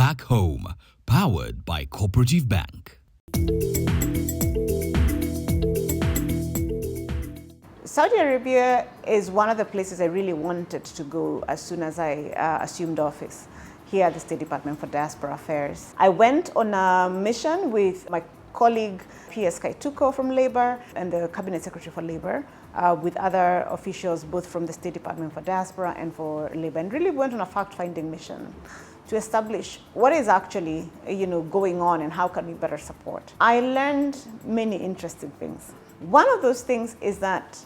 back home, powered by Cooperative Bank. Saudi Arabia is one of the places I really wanted to go as soon as I assumed office here at the State Department for Diaspora Affairs. I went on a mission with my colleague P.S. Kaituko from Labour and the Cabinet Secretary for Labour, with other officials both from the State Department for Diaspora and for Labour, and really went on a fact-finding mission to establish what is actually going on and how can we better support. I learned many interesting things. One of those things is that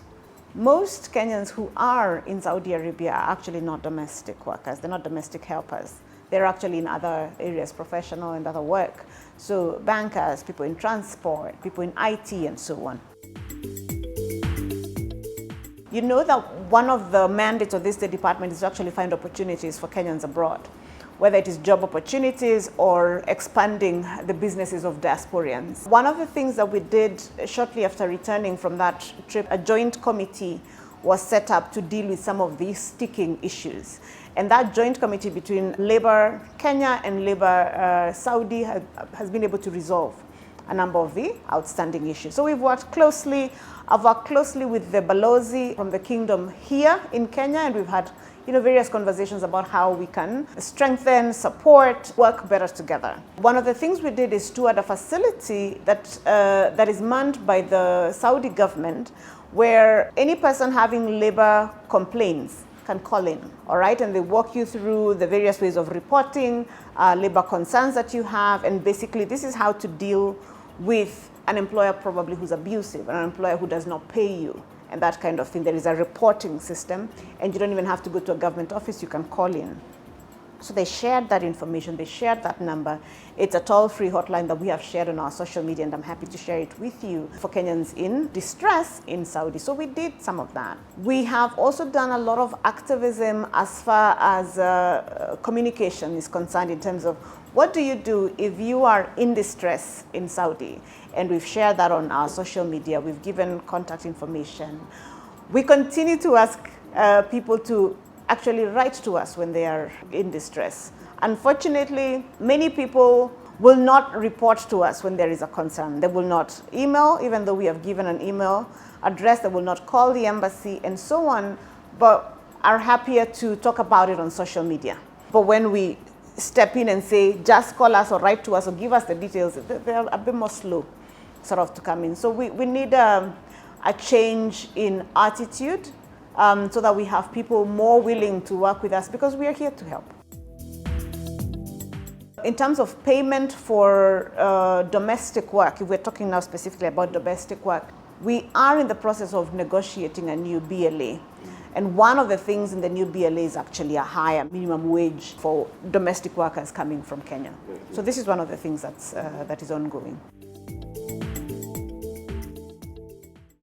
most Kenyans who are in Saudi Arabia are actually not domestic workers. They're not domestic helpers. They're actually in other areas, professional and other work. So bankers, people in transport, people in IT and so on. You know that one of the mandates of this State Department is to actually find opportunities for Kenyans abroad, whether it is job opportunities or expanding the businesses of diasporians. One of the things that we did shortly after returning from that trip, a joint committee was set up to deal with some of these sticking issues. And that joint committee between Labour Kenya and Labour Saudi has been able to resolve a number of the outstanding issues. So we've worked closely. I've worked closely with the Balozi from the Kingdom here in Kenya, and we've had various conversations about how we can strengthen, support, work better together. One of the things we did is steward a facility that is manned by the Saudi government, where any person having labor complaints can call in, all right? And they walk you through the various ways of reporting labor concerns that you have, and basically this is how to deal with an employer probably who's abusive, an employer who does not pay you, and that kind of thing. There is a reporting system, and you don't even have to go to a government office, you can call in. So they shared that information, they shared that number. It's a toll-free hotline that we have shared on our social media, and I'm happy to share it with you for Kenyans in distress in Saudi. So we did some of that. We have also done a lot of activism as far as communication is concerned, in terms of what do you do if you are in distress in Saudi? And we've shared that on our social media. We've given contact information. We continue to ask people to actually write to us when they are in distress. Unfortunately, many people will not report to us when there is a concern. They will not email, even though we have given an email address. They will not call the embassy and so on, but are happier to talk about it on social media. But when we step in and say, just call us or write to us or give us the details, they're a bit more slow sort of to come in. So we need a change in attitude, so that we have people more willing to work with us, because we are here to help. In terms of payment for domestic work, if we're talking now specifically about domestic work, we are in the process of negotiating a new BLA. And one of the things in the new BLA is actually a higher minimum wage for domestic workers coming from Kenya. So this is one of the things that is ongoing.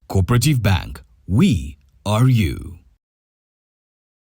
Cooperative Bank, we are you.